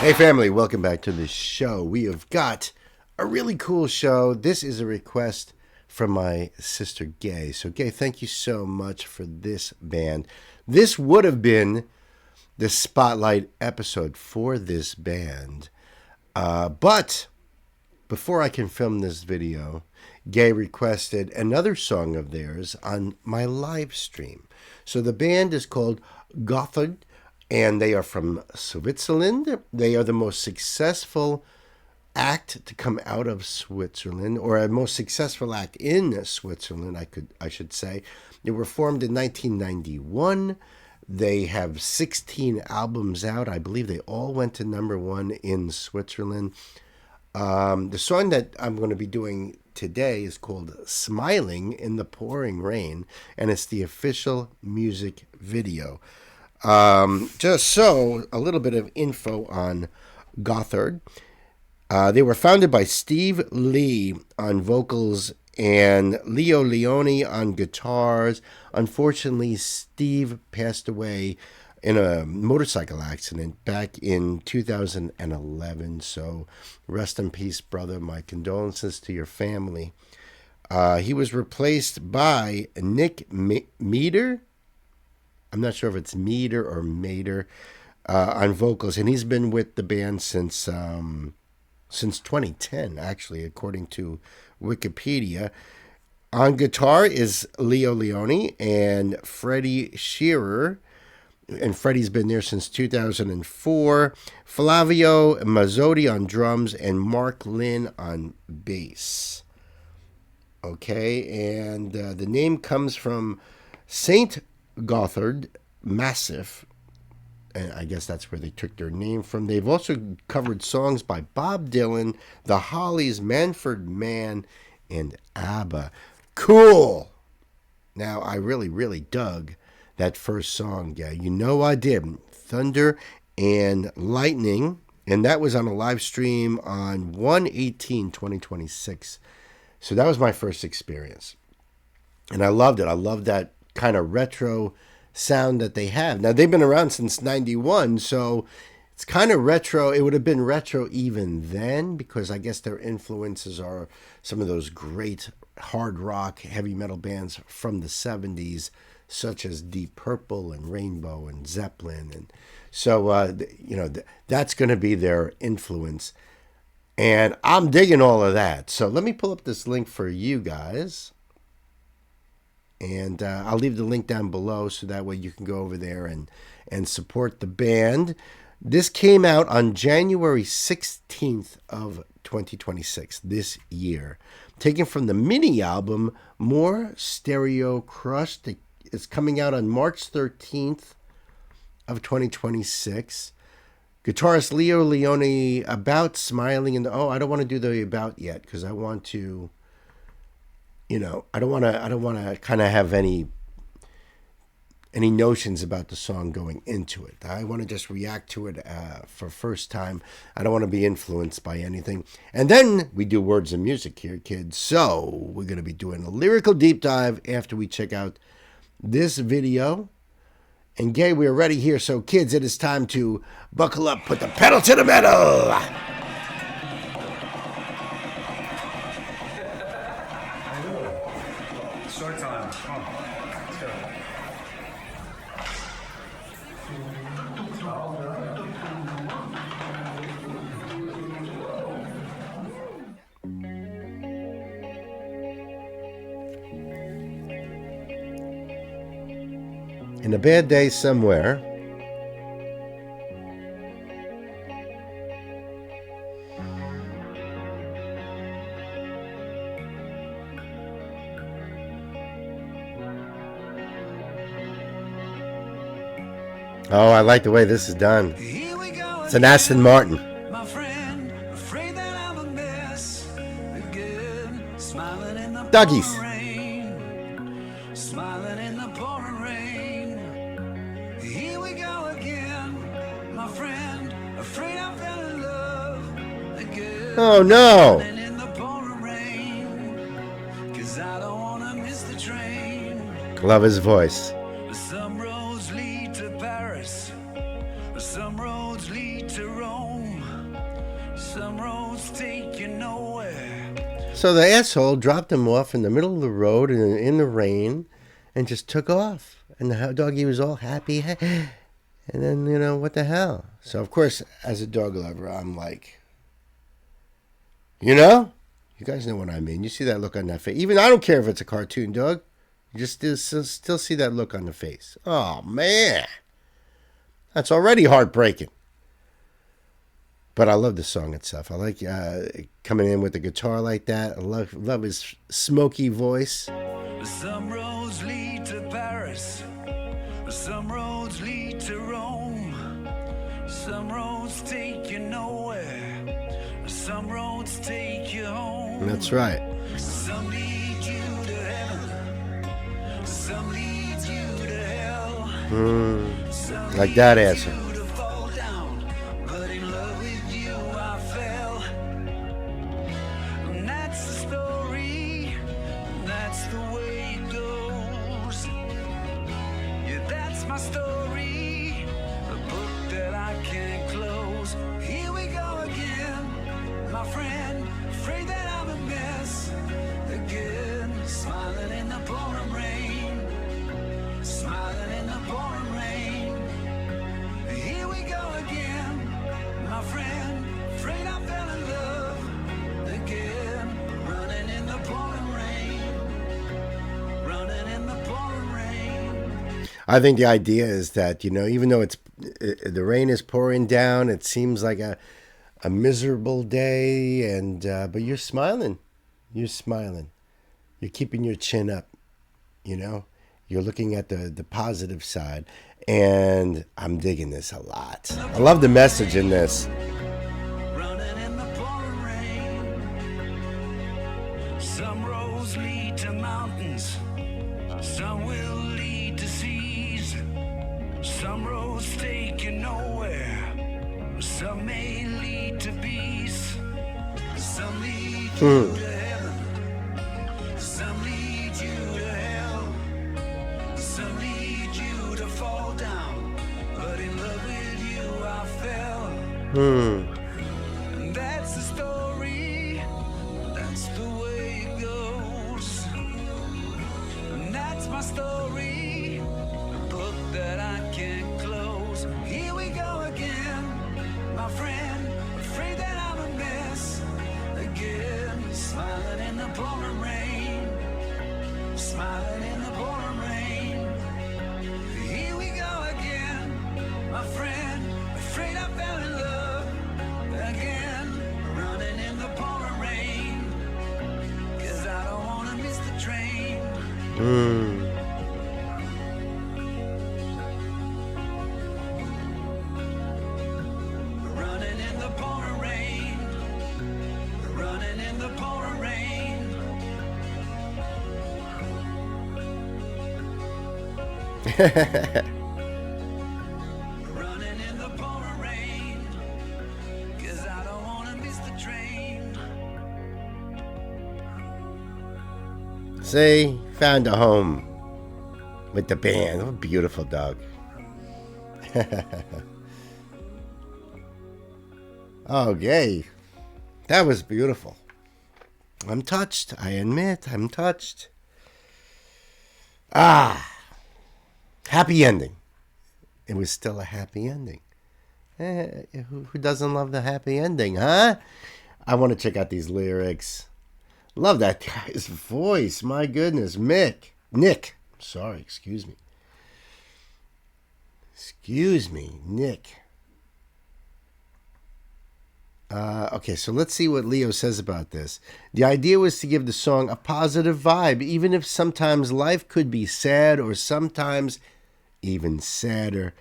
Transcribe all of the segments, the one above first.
Hey family, welcome back to the show. We have got a really cool show. This is a request from my sister Gay. So Gay, thank you so much for this band. This would have been the spotlight episode for this band. But before I can film this video, Gay requested another song of theirs on my live stream. So the band is called GOTTHARD, and they are from Switzerland. They are the most successful act to come out of Switzerland, or a most successful act in Switzerland, I should say. They were formed in 1991. They have 16 albums out. I believe they all went to #1 in Switzerland. The song that I'm going to be doing today is called Smiling in the Pouring Rain, and it's the official music video. Just so, a little bit of info on GOTTHARD. They were founded by Steve Lee on vocals and Leo Leone on guitars. Unfortunately, Steve passed away in a motorcycle accident back in 2011. So rest in peace, brother. My condolences to your family. He was replaced by Nick Meter. I'm not sure if it's Meter or Mater on vocals, and he's been with the band since 2010, actually, according to Wikipedia. On guitar is Leo Leone and Freddie Shearer, and Freddie's been there since 2004. Flavio Mazzotti on drums and Mark Lynn on bass. Okay, and the name comes from Saint Gothard Massif, and I guess that's where they took their name from. They've also covered songs by Bob Dylan, The Hollies, Manfred Mann, and ABBA. Cool! Now, I really dug that first song. Yeah, you know I did. Thunder and Lightning, and that was on a live stream on 1/18/2026. So that was my first experience, and I loved it. I loved that kind of retro sound that they have. Now, they've been around since 91, so it's kind of retro. It would have been retro even then, because I guess their influences are some of those great hard rock, heavy metal bands from the 70s, such as Deep Purple and Rainbow and Zeppelin. And so, that's going to be their influence. And I'm digging all of that. So let me pull up this link for you guys. And I'll leave the link down below so that way you can go over there and support the band. This came out on January 16th of 2026, this year. Taken from the mini album, More Stereo Crush. It's coming out on March 13th of 2026. Guitarist Leo Leone, about smiling in the... Oh, I don't want to do the about yet because I want to... I don't want to kind of have any notions about the song going into it. I want to just react to it for first time. I don't want to be influenced by anything. And then we do words and music here, kids. So we're going to be doing a lyrical deep dive after we check out this video. And Gay, we're ready here. So kids, it is time to buckle up, put the pedal to the metal. In a bad day somewhere, oh, I like the way this is done. It's an Aston Martin. Doggies. Smiling in the pouring rain. Here we go again, my friend. Afraid I fell in love again. Oh no. In the pouring rain. 'Cause I don't wanna miss the train. Love his voice. Some roads lead to Paris. Some roads lead to Rome. So the asshole dropped him off in the middle of the road in the rain and just took off. And the doggy was all happy. And then, what the hell? So, of course, as a dog lover, I'm like, you guys know what I mean. You see that look on that face. Even I don't care if it's a cartoon dog. You just still see that look on the face. Oh, man. That's already heartbreaking. But I love the song itself. I like coming in with the guitar like that. I love his smoky voice. Some roads lead to Paris. Some roads lead to Rome. Some roads take you nowhere. Some roads take you home. That's right. Some lead you to heaven. Some lead you to hell. Some Like that lead answer. you to fall down. But in love with you I fell. And that's the story. That's the way it goes. Yeah, that's my story. A book that I can't close. Here we go again, my friend. Afraid that I'm a mess again. Smiling in the pouring rain. Smiling in the pouring rain. Here we go again, my friend. Afraid I fell in love again. Running in the pouring rain. Running in the pouring rain. I think the idea is that, even though the rain is pouring down, it seems like a miserable day, but you're smiling. You're smiling. You're keeping your chin up, You're looking at the positive side, and I'm digging this a lot. I love the message in this. Running in the pouring rain. Some roads lead to mountains. Some will lead to seas. Some roads take you nowhere. Some may lead to peace. Some lead you to heaven. Some lead you to hell. Some lead you to fall down. But in love with you I fell. And that's the story. That's the way it goes. And that's my story. A book that I can't close. Here we go again, my friend. Afraid that I'm a mess again. Smiling in the pouring rain. Smiling in the pouring rain. Here we go again, my friend. Afraid I fell in love again. Running in the pouring rain. 'Cause I don't wanna miss the train. Running in the pouring rain. Running in the pouring rain. Running in the pouring rain. 'Cause I don't wanna miss the train. See, found a home with the band. What a beautiful dog. Okay, that was beautiful. I'm touched. I admit, I'm touched. Happy ending. It was still a happy ending. Who doesn't love the happy ending, huh? I want to check out these lyrics. Love that guy's voice. My goodness. Nick. Sorry, excuse me. Nick. Okay, so let's see what Leo says about this. The idea was to give the song a positive vibe, even if sometimes life could be sad or sometimes even sadder.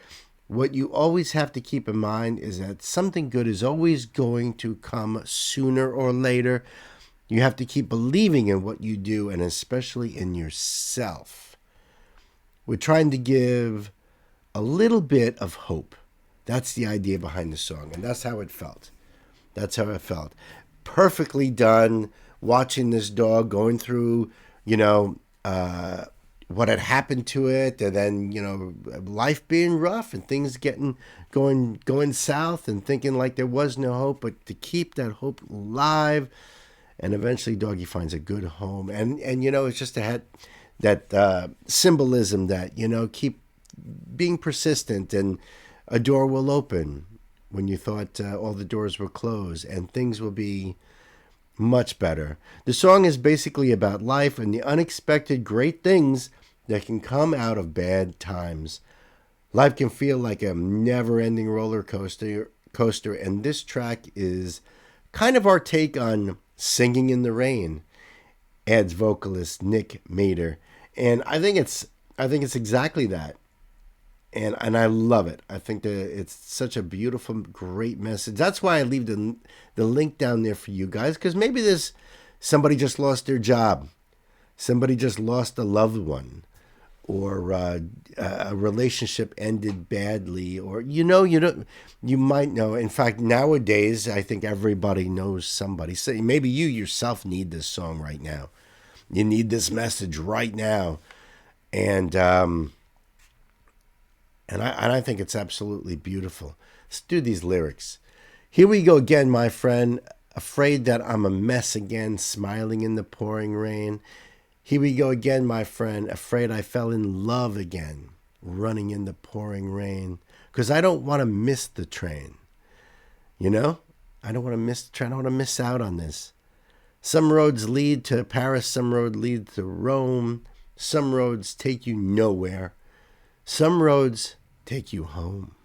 What you always have to keep in mind is that something good is always going to come sooner or later. You have to keep believing in what you do, and especially in yourself. We're trying to give a little bit of hope. That's the idea behind the song, and that's how it felt. Perfectly done, watching this dog going through, what had happened to it, and then, life being rough and things going south and thinking like there was no hope, but to keep that hope alive and eventually Doggy finds a good home. And it's just that symbolism that, keep being persistent, and a door will open when you thought all the doors were closed, and things will be much better. The song is basically about life and the unexpected great things that can come out of bad times. Life can feel like a never-ending roller coaster, and this track is kind of our take on Singing in the Rain, adds vocalist Nick Mader. And I think it's exactly that. And I love it. I think that it's such a beautiful, great message. That's why I leave the link down there for you guys, because maybe there's somebody just lost their job, somebody just lost a loved one, or a relationship ended badly, or you might know. In fact, nowadays I think everybody knows somebody. So maybe you yourself need this song right now. You need this message right now, and I think it's absolutely beautiful. Let's do these lyrics. Here we go again, my friend. Afraid that I'm a mess again, smiling in the pouring rain. Here we go again, my friend. Afraid I fell in love again, running in the pouring rain. Because I don't want to miss the train. I don't want to miss the train. I don't want to miss out on this. Some roads lead to Paris. Some road leads to Rome. Some roads take you nowhere. Some roads take you home.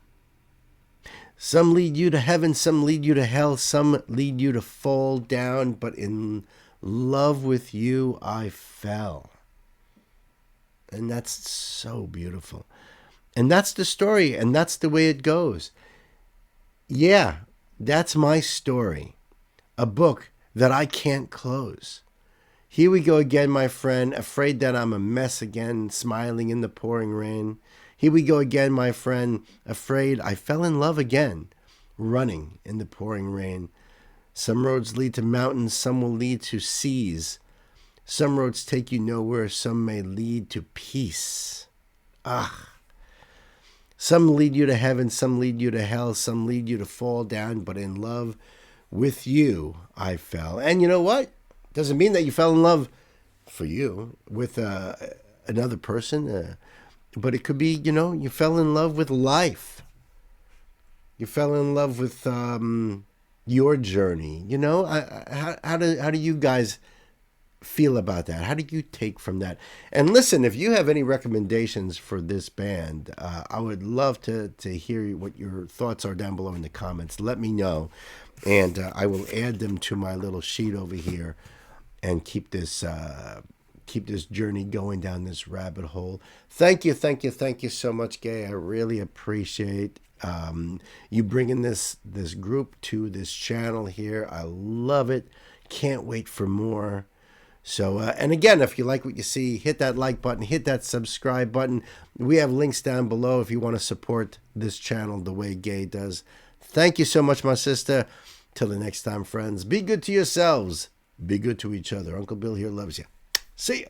Some lead you to heaven, some lead you to hell, some lead you to fall down, but in love with you I fell. And that's so beautiful. And that's the story, and that's the way it goes. Yeah, that's my story. A book that I can't close. Here we go again, my friend, afraid that I'm a mess again, smiling in the pouring rain. Here we go again, my friend, afraid I fell in love again, running in the pouring rain. Some roads lead to mountains, some will lead to seas. Some roads take you nowhere, some may lead to peace. Some lead you to heaven, some lead you to hell, some lead you to fall down, but in love with you I fell. And you know what? Doesn't mean that you fell in love for you with another person, but it could be, you fell in love with life. You fell in love with your journey. How do you guys feel about that? How do you take from that? And listen, if you have any recommendations for this band, I would love to hear what your thoughts are down below in the comments. Let me know, and I will add them to my little sheet over here and keep this journey going down this rabbit hole. Thank you so much, Gay. I really appreciate you bringing this group to this channel here. I love it. Can't wait for more. So, and again, if you like what you see, hit that like button, hit that subscribe button. We have links down below if you want to support this channel the way Gay does. Thank you so much, my sister. Till the next time, friends, be good to yourselves. Be good to each other. Uncle Bill here loves you. See ya.